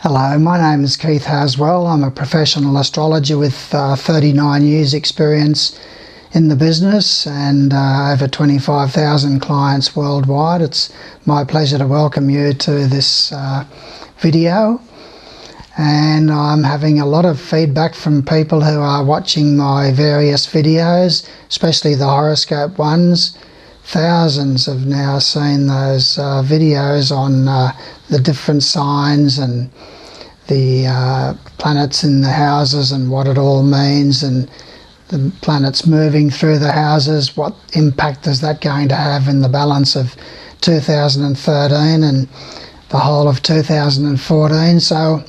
Hello, my name is Keith Haswell. I'm a professional astrologer with 39 years experience in the business and over 25,000 clients worldwide. It's my pleasure to welcome you to this video, and I'm having a lot of feedback from people who are watching my various videos, especially the horoscope ones. Thousands have now seen those videos on the different signs and the planets in the houses and what it all means, and the planets moving through the houses, what impact is that going to have in the balance of 2013 and the whole of 2014. So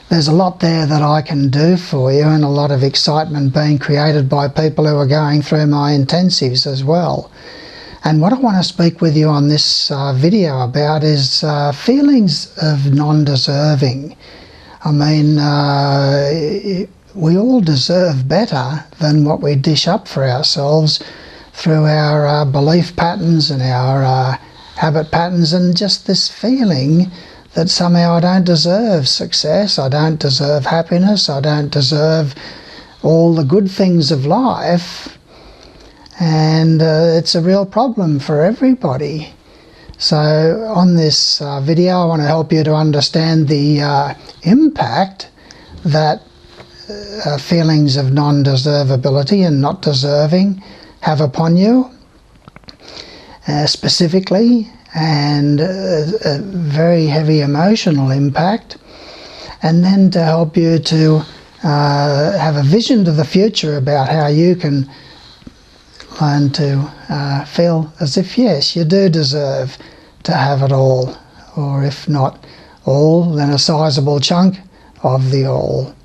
there's a lot there that I can do for you, and a lot of excitement being created by people who are going through my intensives as well. And what I want to speak with you on this video about is feelings of non-deserving. I mean, we all deserve better than what we dish up for ourselves through our belief patterns and our habit patterns, and just this feeling that somehow I don't deserve success, I don't deserve happiness, I don't deserve all the good things of life. And it's a real problem for everybody. So on this video I want to help you to understand the impact that feelings of non-deservability and not deserving have upon you specifically, and a very heavy emotional impact, and then to help you to have a vision to the future about how you can learn to feel as if, yes, you do deserve to have it all, or if not all, then a sizable chunk of the all.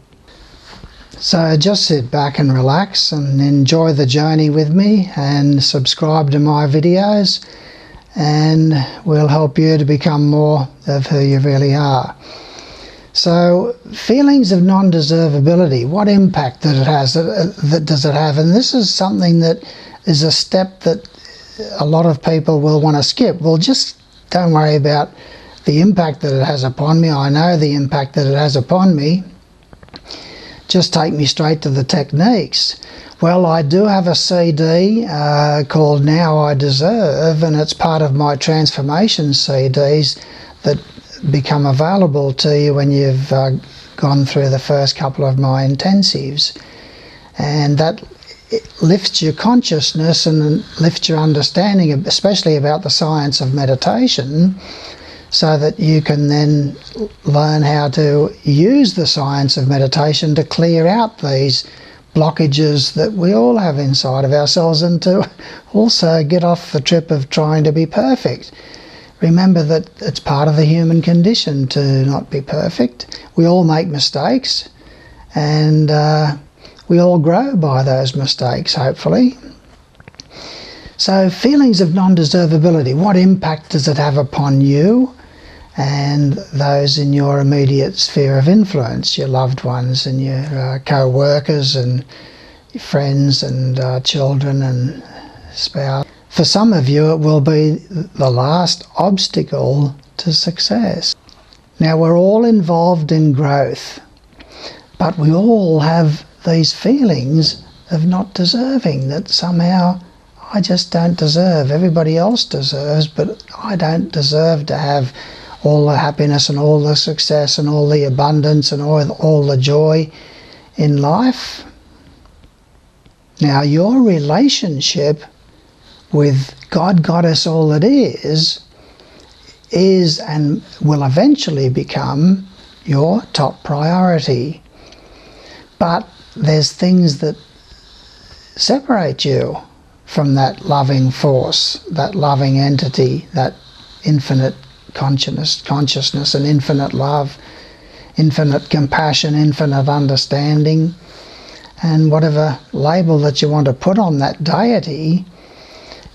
So just sit back and relax and enjoy the journey with me, and subscribe to my videos, and we'll help you to become more of who you really are. So feelings of non-deservability, what impact that it has, that does it have? And this is something that is a step that a lot of people will want to skip. Well, just don't worry about the impact that it has upon me. I know the impact that it has upon me. Just take me straight to the techniques. Well, I do have a CD called Now I Deserve, and it's part of my transformation CDs that become available to you when you've gone through the first couple of my intensives. And that lifts your consciousness and lifts your understanding, especially about the science of meditation, so that you can then learn how to use the science of meditation to clear out these blockages that we all have inside of ourselves, and to also get off the trip of trying to be perfect. Remember that it's part of the human condition to not be perfect. We all make mistakes, and we all grow by those mistakes, hopefully. So feelings of non-deservability, what impact does it have upon you and those in your immediate sphere of influence, your loved ones and your co-workers and your friends and children and spouse? For some of you it will be the last obstacle to success. Now, we're all involved in growth, but we all have these feelings of not deserving, that somehow I just don't deserve. Everybody else deserves, but I don't deserve to have all the happiness and all the success and all the abundance and all the joy in life. Now, your relationship with God, Goddess, all that is and will eventually become your top priority. But there's things that separate you from that loving force, that loving entity, that infinite consciousness and infinite love, infinite compassion, infinite understanding, and whatever label that you want to put on that deity.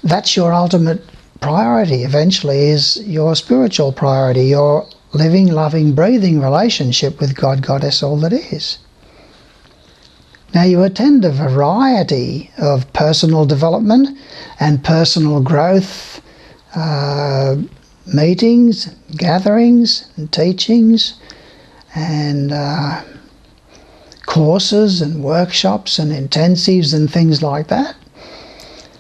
That's your ultimate priority eventually, is your spiritual priority, your living, loving, breathing relationship with God, Goddess, all that is. Now, you attend a variety of personal development and personal growth meetings, gatherings, and teachings, and courses and workshops and intensives and things like that.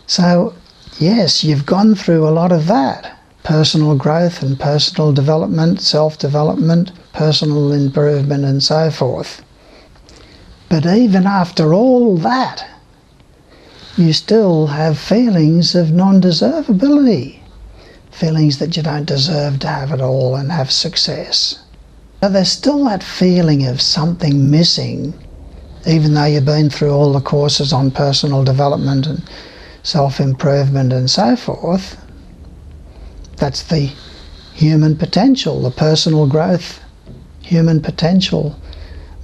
So yes, you've gone through a lot of that. Personal growth and personal development, self-development, personal improvement and so forth. But even after all that, you still have feelings of non-deservability. Feelings that you don't deserve to have it all and have success. So there's still that feeling of something missing, even though you've been through all the courses on personal development and self-improvement and so forth. That's the human potential, the personal growth, human potential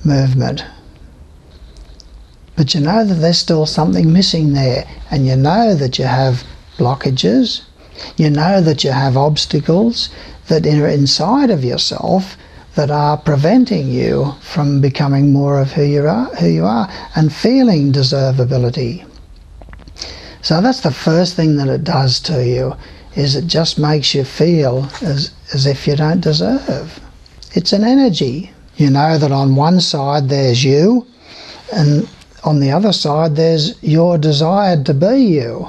movement. But you know that there's still something missing there, and you know that you have blockages, you know that you have obstacles that are inside of yourself that are preventing you from becoming more of who you are and feeling deservability. So that's the first thing that it does to you, is it just makes you feel as if you don't deserve. It's an energy. You know that on one side there's you, and on the other side there's your desire to be you.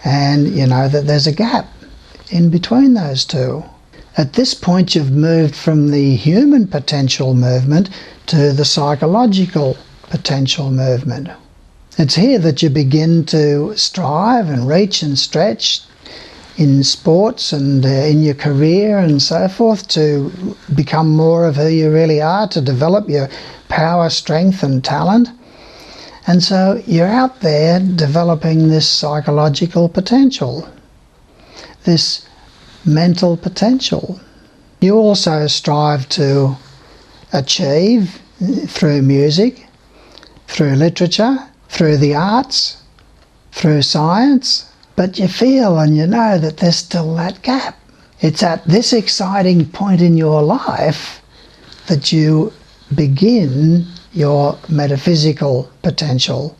And you know that there's a gap in between those two. At this point you've moved from the human potential movement to the psychological potential movement. It's here that you begin to strive and reach and stretch in sports and in your career and so forth to become more of who you really are, to develop your power, strength and talent. And so you're out there developing this psychological potential, this mental potential. You also strive to achieve through music, through literature, through the arts, through science, but you feel and you know that there's still that gap. It's at this exciting point in your life that you begin your metaphysical potential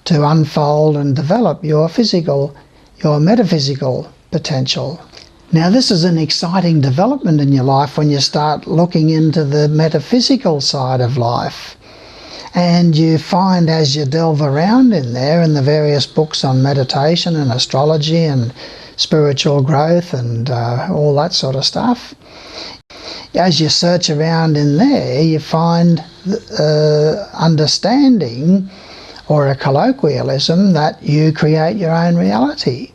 to unfold and develop your metaphysical potential. Now this is an exciting development in your life when you start looking into the metaphysical side of life. And you find as you delve around in there in the various books on meditation and astrology and spiritual growth and all that sort of stuff, as you search around in there, you find understanding, or a colloquialism, that you create your own reality.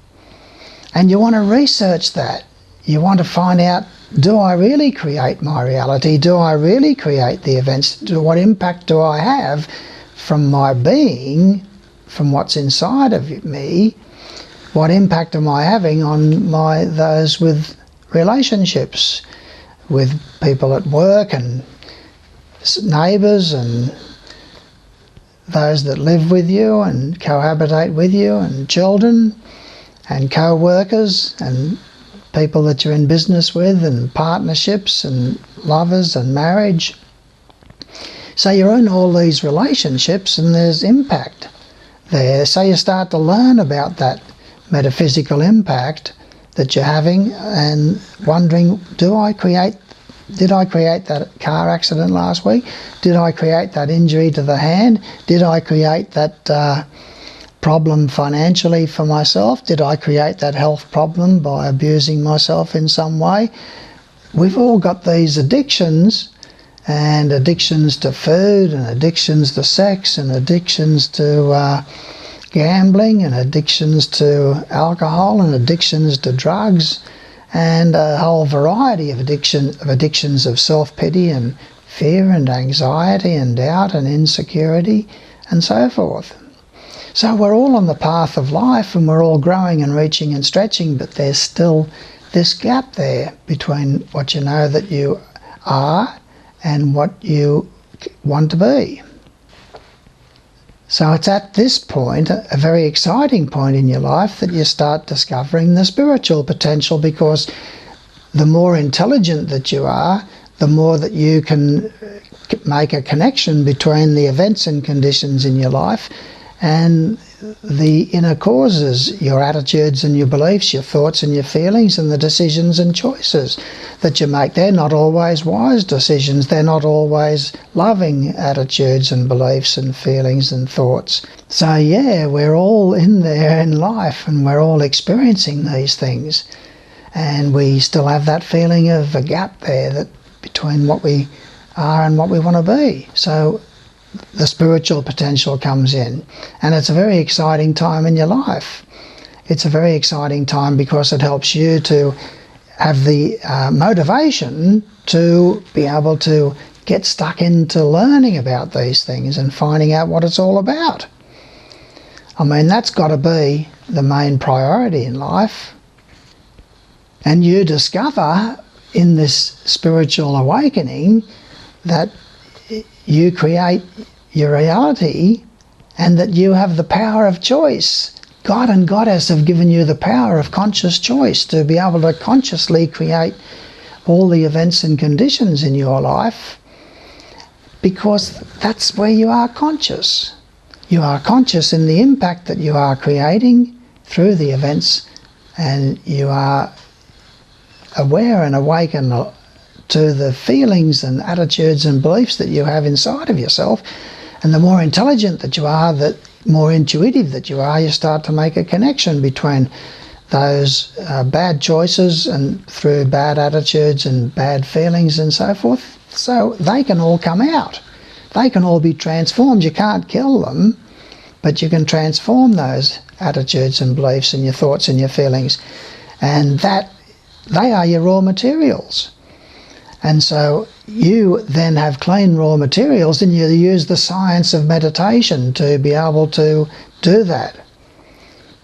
And you want to research that. You want to find out, do I really create my reality? Do I really create the events? What impact do I have from my being, from what's inside of me? What impact am I having on those with relationships, with people at work and neighbours and those that live with you and cohabitate with you, and children and co-workers and people that you're in business with, and partnerships and lovers and marriage. So you're in all these relationships and there's impact there. So you start to learn about that metaphysical impact that you're having and wondering, did I create that car accident last week? Did I create that injury to the hand? Did I create that problem financially for myself? Did I create that health problem by abusing myself in some way? We've all got these addictions, and addictions to food, and addictions to sex, and addictions to gambling, and addictions to alcohol, and addictions to drugs, and a whole variety of addictions of self-pity and fear and anxiety and doubt and insecurity and so forth. So we're all on the path of life and we're all growing and reaching and stretching, but there's still this gap there between what you know that you are and what you want to be. So it's at this point, a very exciting point in your life, that you start discovering the spiritual potential, because the more intelligent that you are, the more that you can make a connection between the events and conditions in your life and the inner causes, your attitudes and your beliefs, your thoughts and your feelings, and the decisions and choices that you make. They're not always wise decisions. They're not always loving attitudes and beliefs and feelings and thoughts. So yeah, we're all in there in life, and we're all experiencing these things. And we still have that feeling of a gap there that between what we are and what we want to be. So the spiritual potential comes in, and it's a very exciting time in your life. It's a very exciting time because it helps you to have the motivation to be able to get stuck into learning about these things and finding out what it's all about. I mean, that's got to be the main priority in life. And you discover in this spiritual awakening that you create your reality and that you have the power of choice. God and Goddess have given you the power of conscious choice to be able to consciously create all the events and conditions in your life, because that's where you are conscious. You are conscious in the impact that you are creating through the events, and you are aware and awakened to the feelings and attitudes and beliefs that you have inside of yourself. And the more intelligent that you are, the more intuitive that you are, you start to make a connection between those bad choices and through bad attitudes and bad feelings and so forth. So they can all come out. They can all be transformed. You can't kill them, but you can transform those attitudes and beliefs and your thoughts and your feelings. And that they are your raw materials. And so you then have clean raw materials, and you use the science of meditation to be able to do that,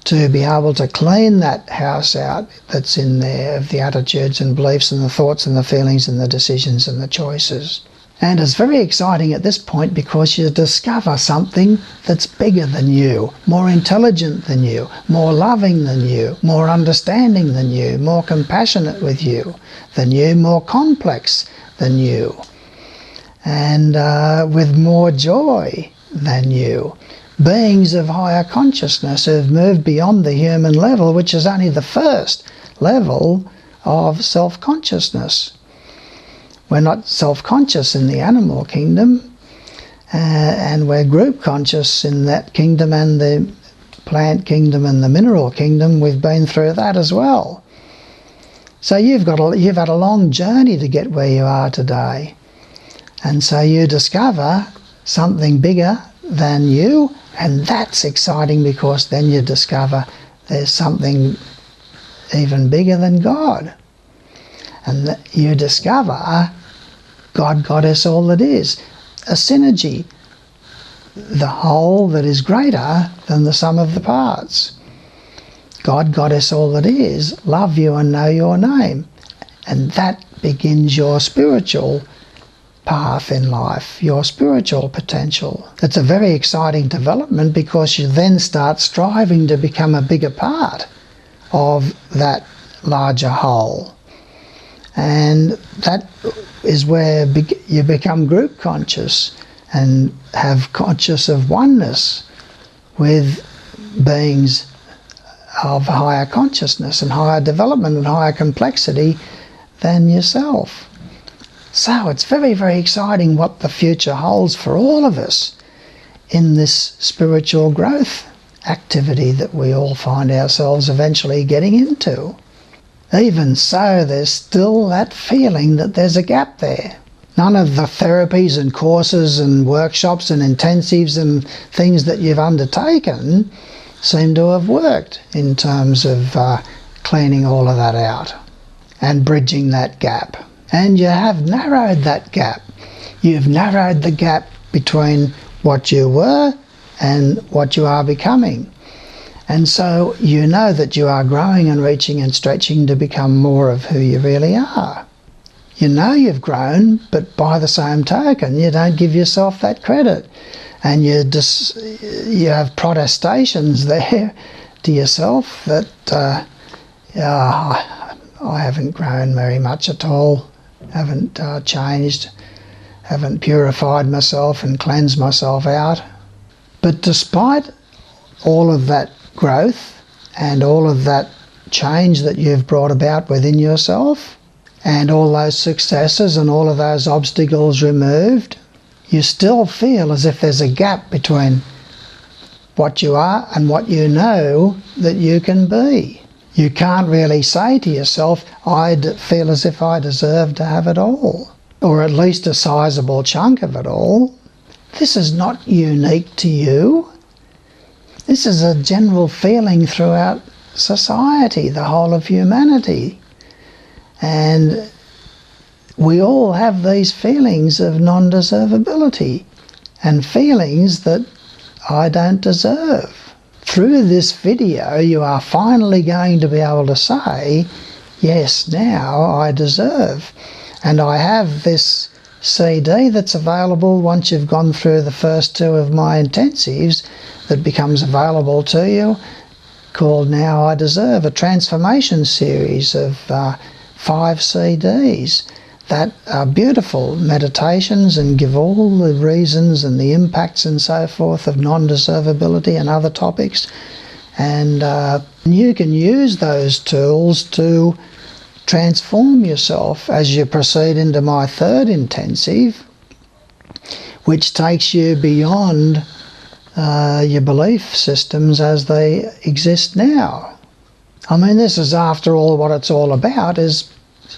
to be able to clean that house out that's in there of the attitudes and beliefs and the thoughts and the feelings and the decisions and the choices. And it's very exciting at this point because you discover something that's bigger than you, more intelligent than you, more loving than you, more understanding than you, more compassionate with you than you, more complex than you, and with more joy than you. Beings of higher consciousness who have moved beyond the human level, which is only the first level of self-consciousness. We're not self-conscious in the animal kingdom, and we're group conscious in that kingdom, and the plant kingdom and the mineral kingdom. We've been through that as well. So you've had a long journey to get where you are today. And so you discover something bigger than you, and that's exciting because then you discover there's something even bigger than God. And you discover God, Goddess, all that is. A synergy, the whole that is greater than the sum of the parts. God, Goddess, all that is, love you and know your name. And that begins your spiritual path in life, your spiritual potential. It's a very exciting development because you then start striving to become a bigger part of that larger whole. And that is where you become group conscious and have conscious of oneness with beings of higher consciousness and higher development and higher complexity than yourself. So it's very, very exciting what the future holds for all of us in this spiritual growth activity that we all find ourselves eventually getting into. Even so, there's still that feeling that there's a gap there. None of the therapies and courses and workshops and intensives and things that you've undertaken seem to have worked in terms of cleaning all of that out and bridging that gap. And you have narrowed that gap. You've narrowed the gap between what you were and what you are becoming. And so you know that you are growing and reaching and stretching to become more of who you really are. You know you've grown, but by the same token, you don't give yourself that credit. And you have protestations there to yourself that I haven't grown very much at all, haven't changed, haven't purified myself and cleansed myself out. But despite all of that growth and all of that change that you've brought about within yourself, and all those successes and all of those obstacles removed, you still feel as if there's a gap between what you are and what you know that you can be. You can't really say to yourself, I feel as if I deserve to have it all, or at least a sizable chunk of it all. This is not unique to you. This is a general feeling throughout society, the whole of humanity. And we all have these feelings of non-deservability and feelings that I don't deserve. Through this video, you are finally going to be able to say, yes, now I deserve. And I have this CD that's available once you've gone through the first 2 of my intensives that becomes available to you, called Now I Deserve, a transformation series of 5 CDs that are beautiful meditations and give all the reasons and the impacts and so forth of non-deservability and other topics. And you can use those tools to transform yourself as you proceed into my 3rd intensive, which takes you beyond your belief systems as they exist now. I mean, this is, after all, what it's all about, is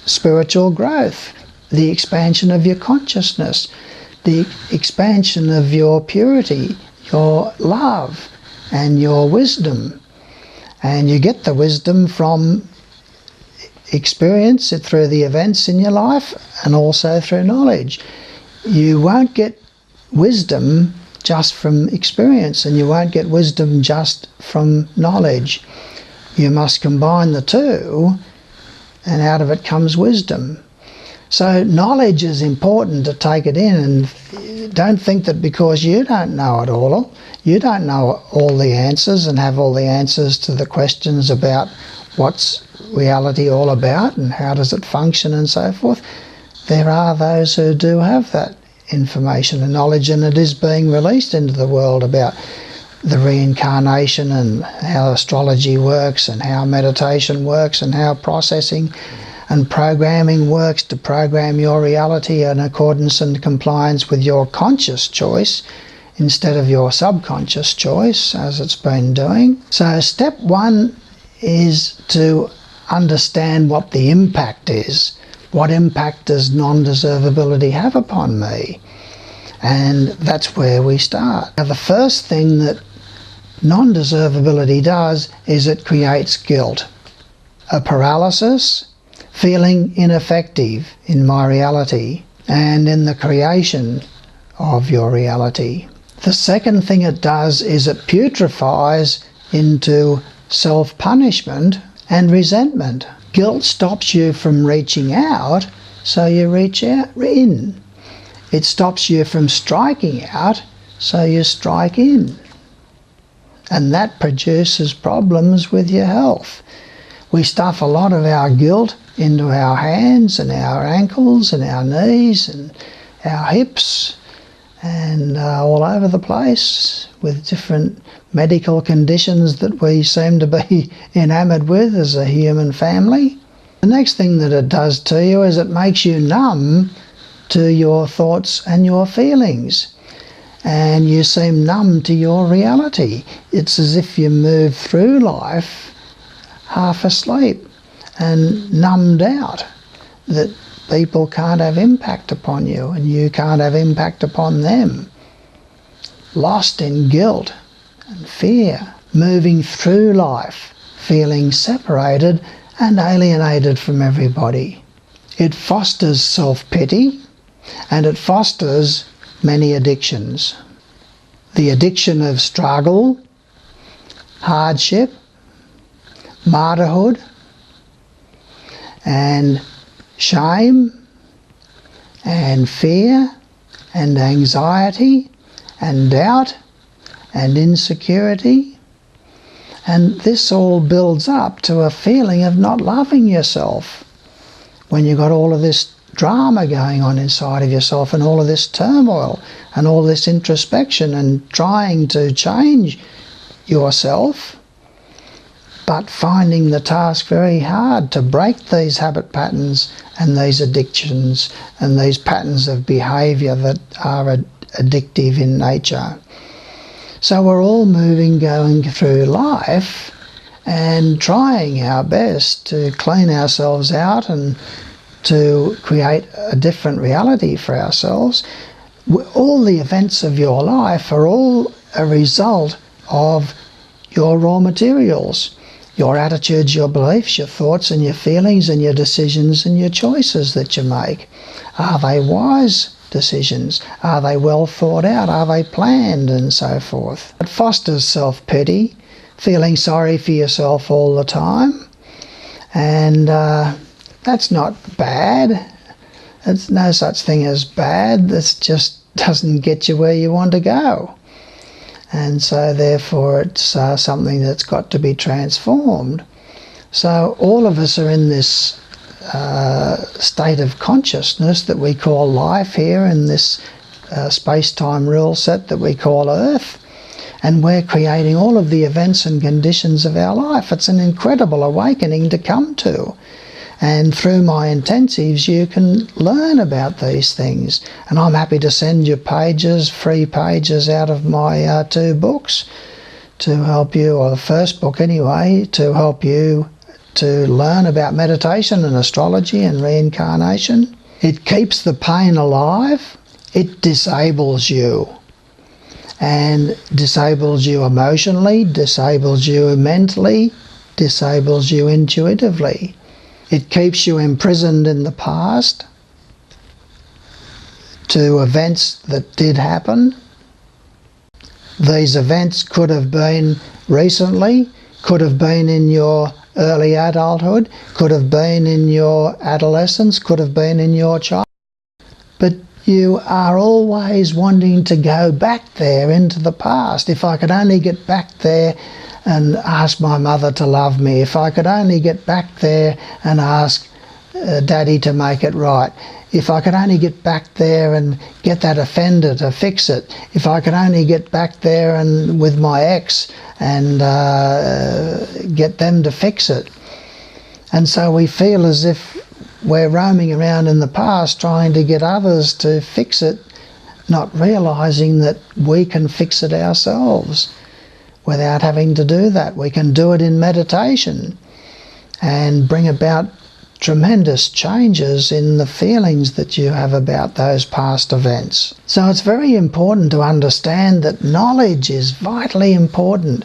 spiritual growth, the expansion of your consciousness, the expansion of your purity, your love, and your wisdom. And you get the wisdom from experience it through the events in your life and also through knowledge. You won't get wisdom just from experience, and you won't get wisdom just from knowledge. You must combine the two, and out of it comes wisdom. So knowledge is important to take it in, and don't think that because you don't know it all, you don't know all the answers and have all the answers to the questions about what's reality all about and how does it function and so forth. There are those who do have that information and knowledge, and it is being released into the world about the reincarnation and how astrology works and how meditation works and how processing and programming works to program your reality in accordance and compliance with your conscious choice instead of your subconscious choice, as it's been doing. So step 1 is to understand what the impact is. What impact does non-deservability have upon me? And that's where we start. Now, the first thing that non-deservability does is it creates guilt, a paralysis, feeling ineffective in my reality and in the creation of your reality. The second thing it does is it putrefies into self-punishment and resentment. Guilt stops you from reaching out, so you reach out in. It stops you from striking out, so you strike in. And that produces problems with your health. We stuff a lot of our guilt into our hands and our ankles and our knees and our hips and all over the place with different medical conditions that we seem to be enamoured with as a human family. The next thing that it does to you is it makes you numb to your thoughts and your feelings, and you seem numb to your reality. It's as if you move through life half asleep and numbed out, that people can't have impact upon you and you can't have impact upon them. Lost in guilt and fear, moving through life, feeling separated and alienated from everybody. It fosters self-pity and it fosters many addictions. The addiction of struggle, hardship, martyrhood, and shame, and fear, and anxiety, and doubt, and insecurity. And this all builds up to a feeling of not loving yourself. When you've got all of this drama going on inside of yourself and all of this turmoil and all this introspection and trying to change yourself, but finding the task very hard to break these habit patterns and these addictions and these patterns of behaviour that are addictive in nature. So we're all going through life and trying our best to clean ourselves out and to create a different reality for ourselves. All the events of your life are all a result of your raw materials, your attitudes, your beliefs, your thoughts and your feelings and your decisions and your choices that you make. Are they wise decisions? Are they well thought out? Are they planned, and so forth? It fosters self-pity, feeling sorry for yourself all the time, and that's not bad. There's no such thing as bad. This just doesn't get you where you want to go. And so therefore it's something that's got to be transformed. So all of us are in this state of consciousness that we call life here in this space-time rule set that we call Earth, and we're creating all of the events and conditions of our life. It's an incredible awakening to come to. And through my intensives you can learn about these things, and I'm happy to send you pages, free pages out of my 2 books to help you, or the first book anyway, to help you to learn about meditation and astrology and reincarnation. It keeps the pain alive, it disables you, and disables you emotionally, disables you mentally, disables you intuitively. It keeps you imprisoned in the past to events that did happen. These events could have been recently, could have been in your early adulthood, could have been in your adolescence, could have been in your childhood. But you are always wanting to go back there into the past. If I could only get back there and ask my mother to love me, if I could only get back there and ask Daddy to make it right, if I could only get back there and get that offender to fix it, if I could only get back there and with my ex and get them to fix it. And so we feel as if we're roaming around in the past trying to get others to fix it, not realising that we can fix it ourselves without having to do that. We can do it in meditation and bring about tremendous changes in the feelings that you have about those past events. So it's very important to understand that knowledge is vitally important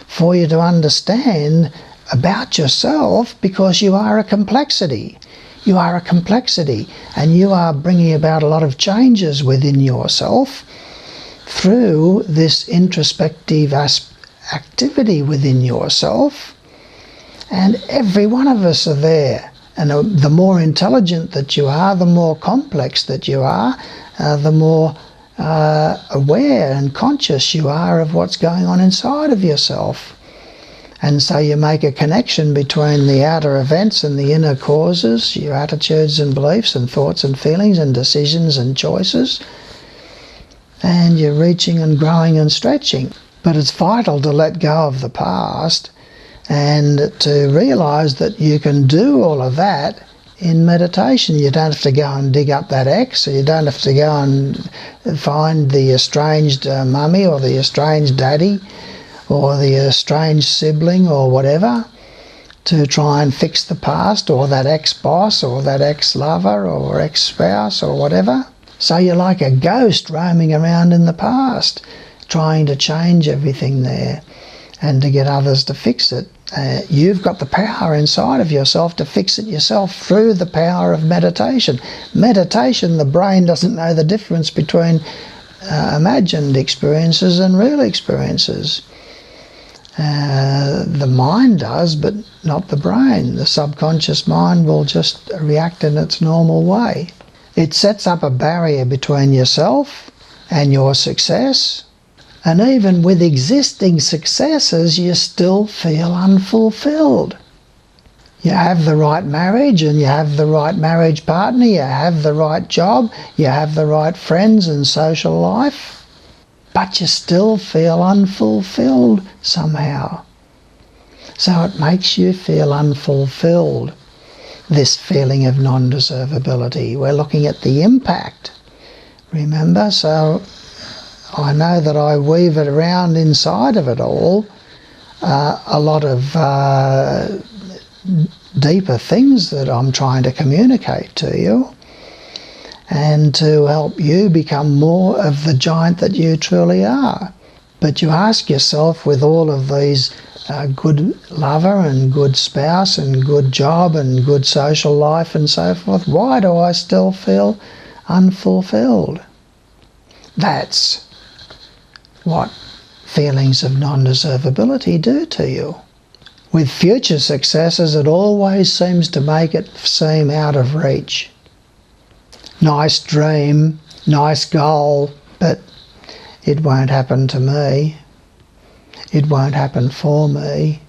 for you to understand about yourself, because you are a complexity. You are a complexity, and you are bringing about a lot of changes within yourself through this introspective activity within yourself. And every one of us are there. And the more intelligent that you are, the more complex that you are, the more aware and conscious you are of what's going on inside of yourself. And so you make a connection between the outer events and the inner causes, your attitudes and beliefs and thoughts and feelings and decisions and choices, and you're reaching and growing and stretching. But it's vital to let go of the past and to realise that you can do all of that in meditation. You don't have to go and dig up that ex, or you don't have to go and find the estranged mummy or the estranged daddy or the estranged sibling or whatever to try and fix the past, or that ex-boss or that ex-lover or ex-spouse or whatever. So you're like a ghost roaming around in the past, trying to change everything there and to get others to fix it. You've got the power inside of yourself to fix it yourself through the power of meditation. Meditation, the brain doesn't know the difference between imagined experiences and real experiences. The mind does, but not the brain. The subconscious mind will just react in its normal way. It sets up a barrier between yourself and your success. And even with existing successes, you still feel unfulfilled. You have the right marriage and you have the right marriage partner, you have the right job, you have the right friends and social life, but you still feel unfulfilled somehow. So it makes you feel unfulfilled, this feeling of non-deservability. We're looking at the impact, remember? So I know that I weave it around inside of it all, a lot of deeper things that I'm trying to communicate to you, and to help you become more of the giant that you truly are. But you ask yourself, with all of these good lover and good spouse and good job and good social life and so forth, why do I still feel unfulfilled? That's what feelings of non-deservability do to you. With future successes, it always seems to make it seem out of reach. Nice dream, nice goal, but it won't happen to me. It won't happen for me.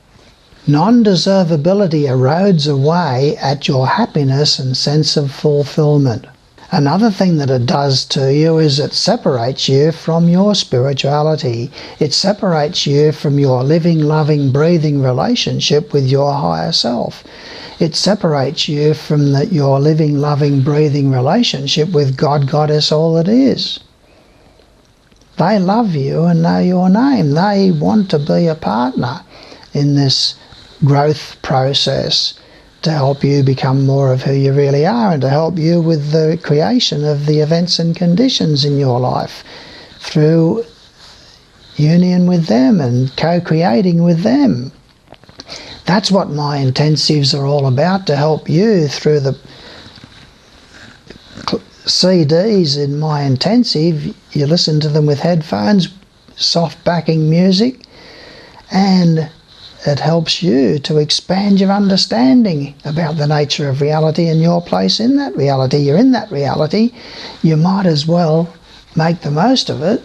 Non-deservability erodes away at your happiness and sense of fulfillment. Another thing that it does to you is it separates you from your spirituality. It separates you from your living, loving, breathing relationship with your higher self. It separates you from your living, loving, breathing relationship with God, Goddess, all that is. They love you and know your name. They want to be a partner in this growth process, to help you become more of who you really are, and to help you with the creation of the events and conditions in your life through union with them and co-creating with them. That's what my intensives are all about, to help you through the CDs in my intensive. You listen to them with headphones, soft backing music, and it helps you to expand your understanding about the nature of reality and your place in that reality. You're in that reality. You might as well make the most of it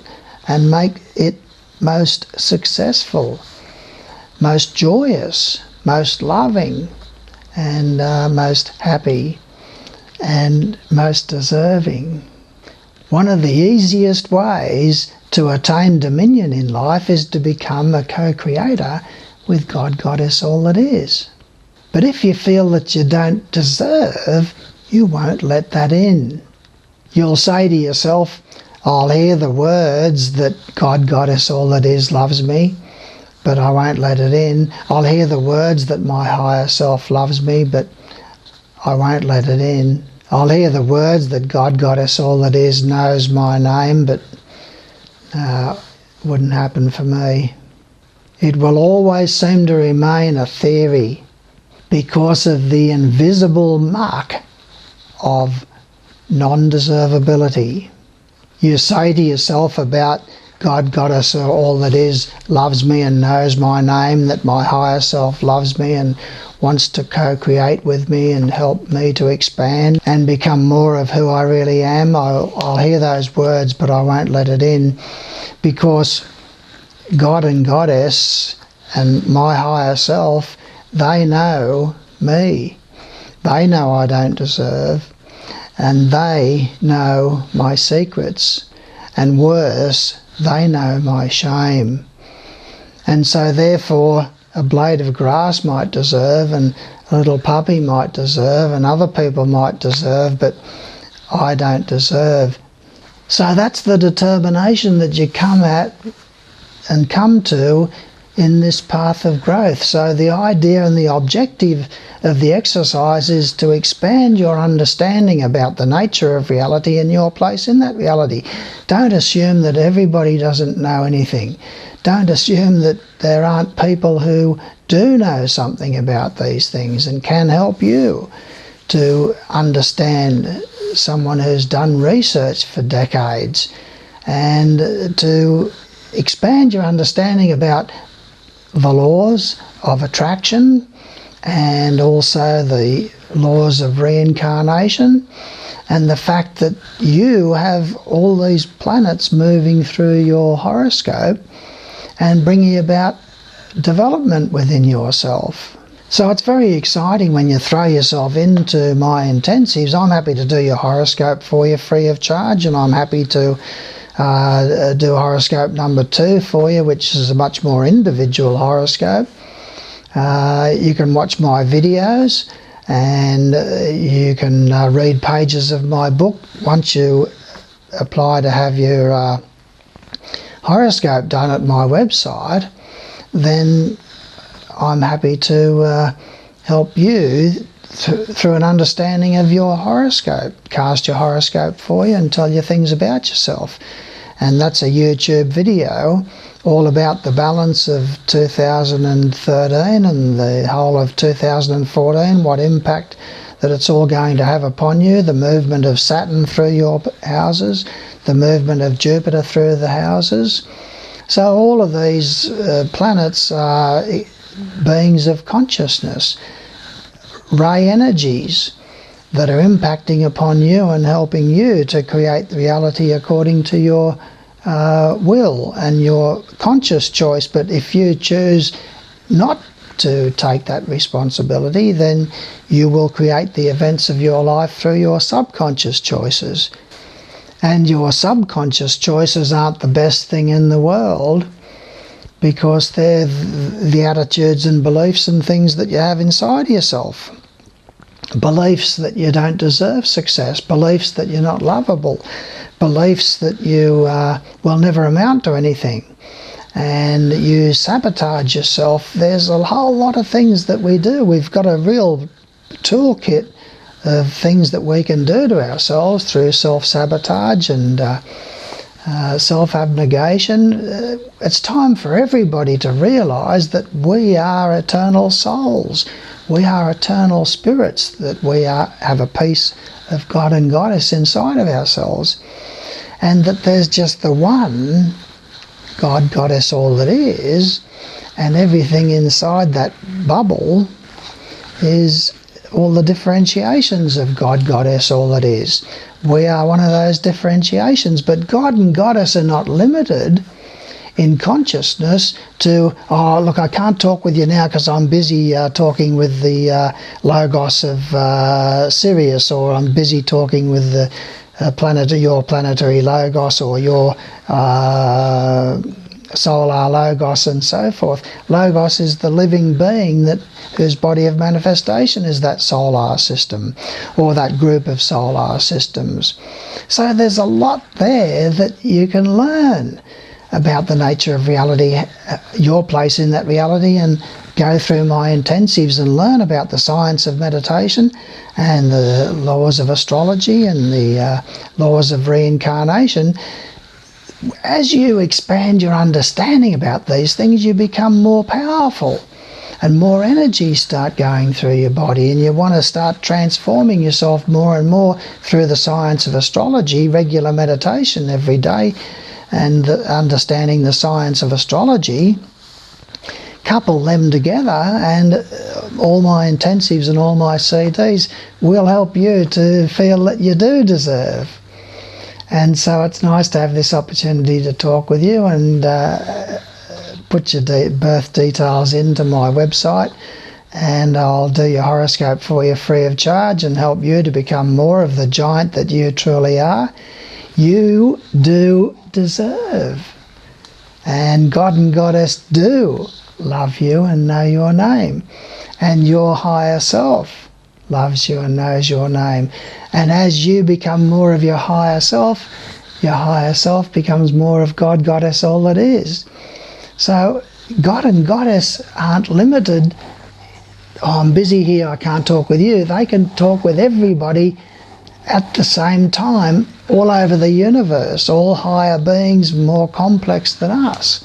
and make it most successful, most joyous, most loving, and most happy, and most deserving. One of the easiest ways to attain dominion in life is to become a co-creator with God, Goddess, all that is. But if you feel that you don't deserve, you won't let that in. You'll say to yourself, I'll hear the words that God, Goddess, all that is loves me, but I won't let it in. I'll hear the words that my higher self loves me, but I won't let it in. I'll hear the words that God, Goddess, all that is knows my name, but wouldn't happen for me. It will always seem to remain a theory because of the invisible mark of non-deservability. You say to yourself about God, Goddess, or all that is loves me and knows my name, that my higher self loves me and wants to co-create with me and help me to expand and become more of who I really am. I'll hear those words, but I won't let it in, because God and Goddess and my higher self, they know me. They know I don't deserve, and they know my secrets, and worse, they know my shame. And so therefore a blade of grass might deserve, and a little puppy might deserve, and other people might deserve, but I don't deserve. So that's the determination that you come at and come to in this path of growth. So the idea and the objective of the exercise is to expand your understanding about the nature of reality and your place in that reality. Don't assume that everybody doesn't know anything. Don't assume that there aren't people who do know something about these things and can help you to understand, someone who's done research for decades, and to expand your understanding about the laws of attraction and also the laws of reincarnation, and the fact that you have all these planets moving through your horoscope and bringing about development within yourself. So it's very exciting when you throw yourself into my intensives. I'm happy to do your horoscope for you free of charge, and I'm happy to do horoscope number 2 for you, which is a much more individual horoscope. You can watch my videos, and you can read pages of my book. Once you apply to have your horoscope done at my website, then I'm happy to help you through an understanding of your horoscope, cast your horoscope for you and tell you things about yourself. And that's a YouTube video all about the balance of 2013 and the whole of 2014, what impact that it's all going to have upon you, the movement of Saturn through your houses, the movement of Jupiter through the houses. So all of these planets are beings of consciousness, ray energies that are impacting upon you and helping you to create reality according to your will and your conscious choice. But if you choose not to take that responsibility, then you will create the events of your life through your subconscious choices. And your subconscious choices aren't the best thing in the world, because they're the attitudes and beliefs and things that you have inside yourself. Beliefs that you don't deserve success, beliefs that you're not lovable, beliefs that you will never amount to anything, and you sabotage yourself. There's a whole lot of things that we do. We've got a real toolkit of things that we can do to ourselves through self-sabotage and self-abnegation. It's time for everybody to realise that we are eternal souls. We are eternal spirits, that we have a piece of God and Goddess inside of ourselves, and that there's just the one God, Goddess, all that is, and everything inside that bubble is all the differentiations of God, Goddess, all that is. We are one of those differentiations, but God and Goddess are not limited in consciousness to, oh look, I can't talk with you now because I'm busy talking with the Logos of Sirius, or I'm busy talking with the your planetary Logos, or your solar Logos, and so forth. Logos is the living being whose body of manifestation is that solar system, or that group of solar systems. So there's a lot there that you can learn about the nature of reality, your place in that reality, and go through my intensives and learn about the science of meditation and the laws of astrology and the laws of reincarnation. As you expand your understanding about these things, you become more powerful and more energy start going through your body, and you want to start transforming yourself more and more through the science of astrology, regular meditation every day, and understanding the science of astrology. Couple them together, and all my intensives and all my CDs will help you to feel that you do deserve. And so it's nice to have this opportunity to talk with you and put your birth details into my website, and I'll do your horoscope for you free of charge and help you to become more of the giant that you truly are. You do deserve, and God and Goddess do love you and know your name, and your higher self loves you and knows your name. And as you become more of your higher self becomes more of God, Goddess, all that is. So God and Goddess aren't limited. Oh, I'm busy here, I can't talk with you. They can talk with everybody at the same time, all over the universe, all higher beings more complex than us.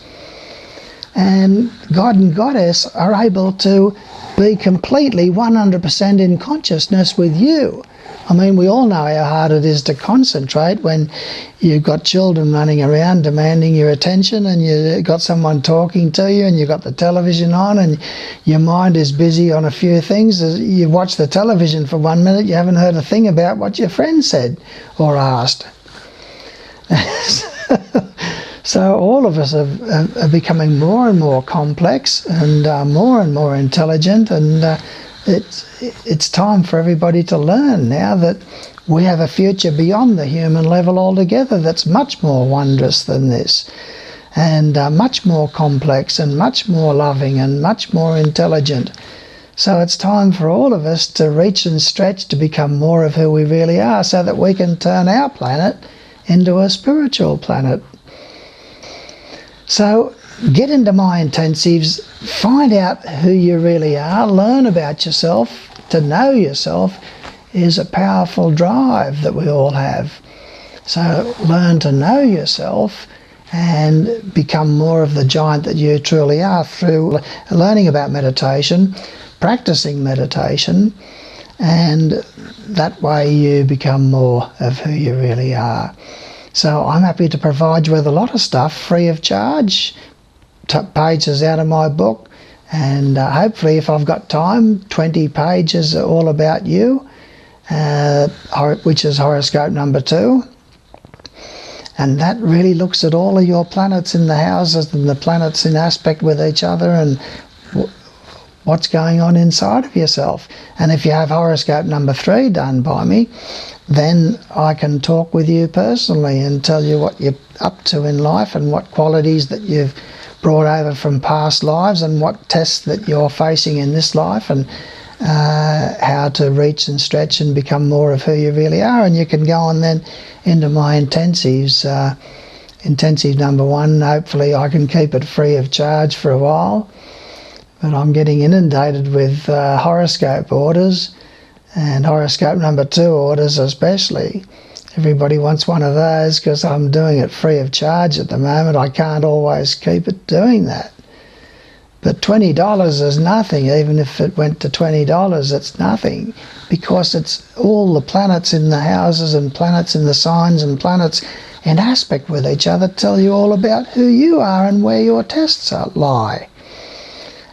And God and Goddess are able to be completely 100% in consciousness with you. I mean, we all know how hard it is to concentrate when you've got children running around demanding your attention, and you've got someone talking to you, and you've got the television on, and your mind is busy on a few things. You watch the television for 1 minute, you haven't heard a thing about what your friend said or asked. So all of us are becoming more and more complex and more intelligent, and it's time for everybody to learn now that We have a future beyond the human level altogether that's much more wondrous than this, and much more complex and much more loving and much more intelligent. So it's time for all of us to reach and stretch to become more of who we really are, so that we can turn our planet into a spiritual planet. So get into my intensives, find out who you really are, learn about yourself. To know yourself is a powerful drive that we all have. So learn to know yourself and become more of the giant that you truly are through learning about meditation, practicing meditation, and that way you become more of who you really are. So I'm happy to provide you with a lot of stuff free of charge, pages out of my book, and hopefully, if I've got time, 20 pages are all about you, which is horoscope number 2. And that really looks at all of your planets in the houses and the planets in aspect with each other and what's going on inside of yourself. And if you have horoscope number 3 done by me, then I can talk with you personally and tell you what you're up to in life and what qualities that you've brought over from past lives and what tests that you're facing in this life, and how to reach and stretch and become more of who you really are. And you can go on then into my intensives. Intensive number 1, hopefully I can keep it free of charge for a while, but I'm getting inundated with horoscope orders, and horoscope number 2 orders especially. Everybody wants one of those because I'm doing it free of charge at the moment. I can't always keep it doing that. But $20 is nothing. Even if it went to $20, it's nothing, because it's all the planets in the houses and planets in the signs and planets in aspect with each other tell you all about who you are and where your tests lie.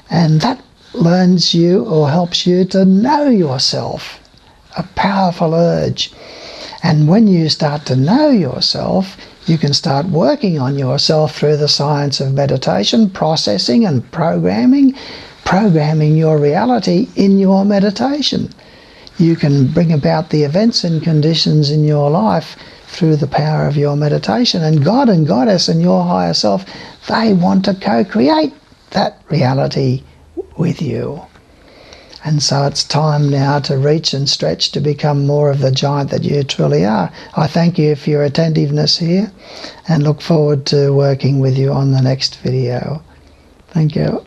And that learns you or helps you to know yourself, a powerful urge. And when you start to know yourself, you can start working on yourself through the science of meditation, processing and programming your reality in your meditation. You can bring about the events and conditions in your life through the power of your meditation. And God and Goddess and your higher self, they want to co-create that reality with you. And so it's time now to reach and stretch to become more of the giant that you truly are. I thank you for your attentiveness here and look forward to working with you on the next video. Thank you.